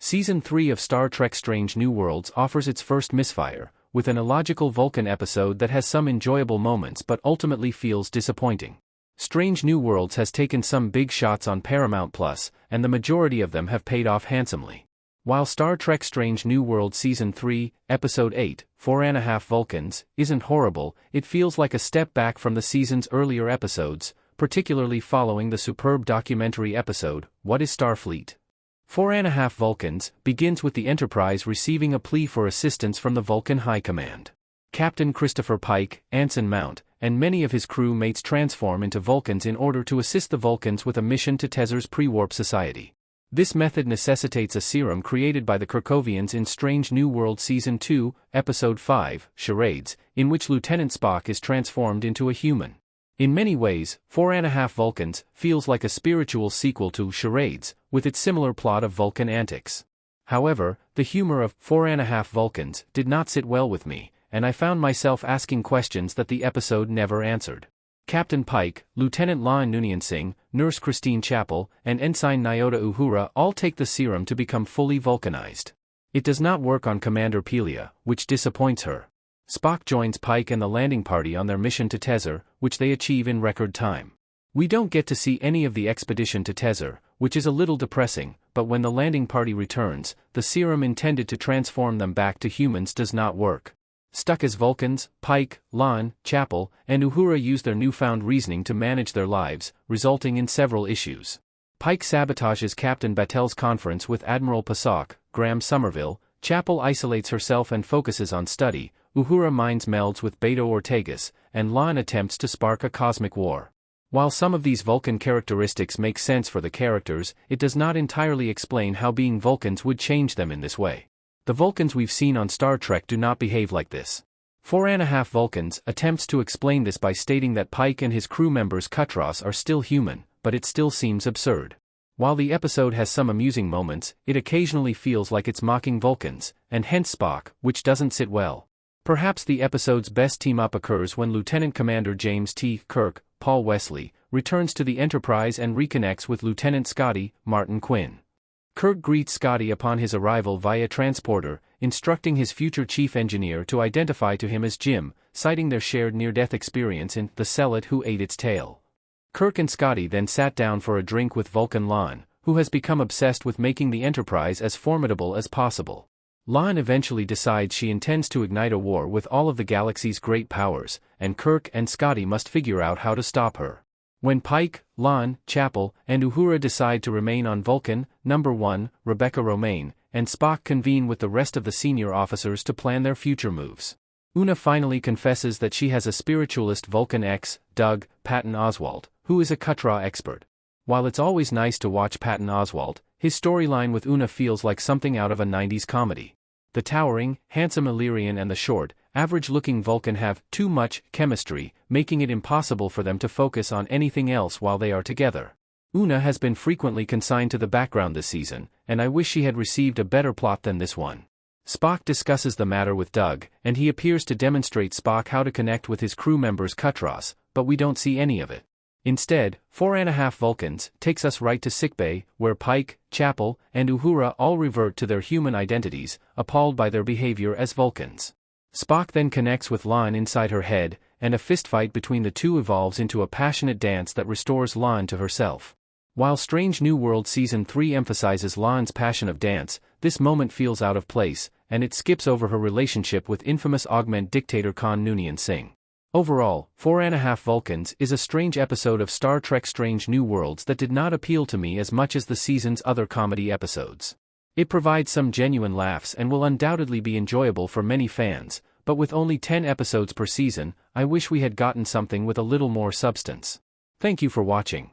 Season 3 of Star Trek Strange New Worlds offers its first misfire, with an illogical Vulcan episode that has some enjoyable moments but ultimately feels disappointing. Strange New Worlds has taken some big shots on Paramount+, and the majority of them have paid off handsomely. While Star Trek Strange New Worlds Season 3, Episode 8, 4.5 Vulcans, isn't horrible, it feels like a step back from the season's earlier episodes, particularly following the superb documentary episode, What is Starfleet? 4.5 Vulcans begins with the Enterprise receiving a plea for assistance from the Vulcan High Command. Captain Christopher Pike, Anson Mount, and many of his crew mates transform into Vulcans in order to assist the Vulcans with a mission to Tezer's pre-warp society. This method necessitates a serum created by the Kerkovians in Strange New World Season 2, Episode 5, Charades, in which Lieutenant Spock is transformed into a human. In many ways, 4.5 Vulcans feels like a spiritual sequel to Charades, with its similar plot of Vulcan antics. However, the humor of 4.5 Vulcans did not sit well with me, and I found myself asking questions that the episode never answered. Captain Pike, Lieutenant Lon Noonien Singh, Nurse Christine Chapel, and Ensign Nyota Uhura all take the serum to become fully Vulcanized. It does not work on Commander Pelia, which disappoints her. Spock joins Pike and the landing party on their mission to Tezer, which they achieve in record time. We don't get to see any of the expedition to Tezer, which is a little depressing, but when the landing party returns, the serum intended to transform them back to humans does not work. Stuck as Vulcans, Pike, Lon, Chapel, and Uhura use their newfound reasoning to manage their lives, resulting in several issues. Pike sabotages Captain Batel's conference with Admiral Pasok, Graham Somerville, Chapel isolates herself and focuses on study, Uhura minds melds with Beto Ortegas, and Lon attempts to spark a cosmic war. While some of these Vulcan characteristics make sense for the characters, it does not entirely explain how being Vulcans would change them in this way. The Vulcans we've seen on Star Trek do not behave like this. 4.5 Vulcans attempts to explain this by stating that Pike and his crew members Kutros are still human, but it still seems absurd. While the episode has some amusing moments, it occasionally feels like it's mocking Vulcans, and hence Spock, which doesn't sit well. Perhaps the episode's best team-up occurs when Lieutenant Commander James T. Kirk, Paul Wesley, returns to the Enterprise and reconnects with Lieutenant Scotty, Martin Quinn. Kirk greets Scotty upon his arrival via transporter, instructing his future chief engineer to identify to him as Jim, citing their shared near-death experience in The Zealot Who Ate Its Tail. Kirk and Scotty then sat down for a drink with Vulcan Lon, who has become obsessed with making the Enterprise as formidable as possible. Lon eventually decides she intends to ignite a war with all of the galaxy's great powers, and Kirk and Scotty must figure out how to stop her. When Pike, Lon, Chapel, and Uhura decide to remain on Vulcan, Number 1, Rebecca Romaine, and Spock convene with the rest of the senior officers to plan their future moves. Una finally confesses that she has a spiritualist Vulcan ex, Doug, Patton Oswalt, who is a Kutra expert. While it's always nice to watch Patton Oswalt, his storyline with Una feels like something out of a 90s comedy. The towering, handsome Illyrian and the short, average-looking Vulcan have too much chemistry, making it impossible for them to focus on anything else while they are together. Una has been frequently consigned to the background this season, and I wish she had received a better plot than this one. Spock discusses the matter with Doug, and he appears to demonstrate Spock how to connect with his crew members Kutros, but we don't see any of it. Instead, 4.5 Vulcans takes us right to sickbay, where Pike, Chapel, and Uhura all revert to their human identities, appalled by their behavior as Vulcans. Spock then connects with Lon inside her head, and a fistfight between the two evolves into a passionate dance that restores Lon to herself. While Strange New World Season 3 emphasizes Lon's passion of dance, this moment feels out of place, and it skips over her relationship with infamous augment dictator Khan Noonien Singh. Overall, 4.5 Vulcans is a strange episode of Star Trek Strange New Worlds that did not appeal to me as much as the season's other comedy episodes. It provides some genuine laughs and will undoubtedly be enjoyable for many fans, but with only 10 episodes per season, I wish we had gotten something with a little more substance. Thank you for watching.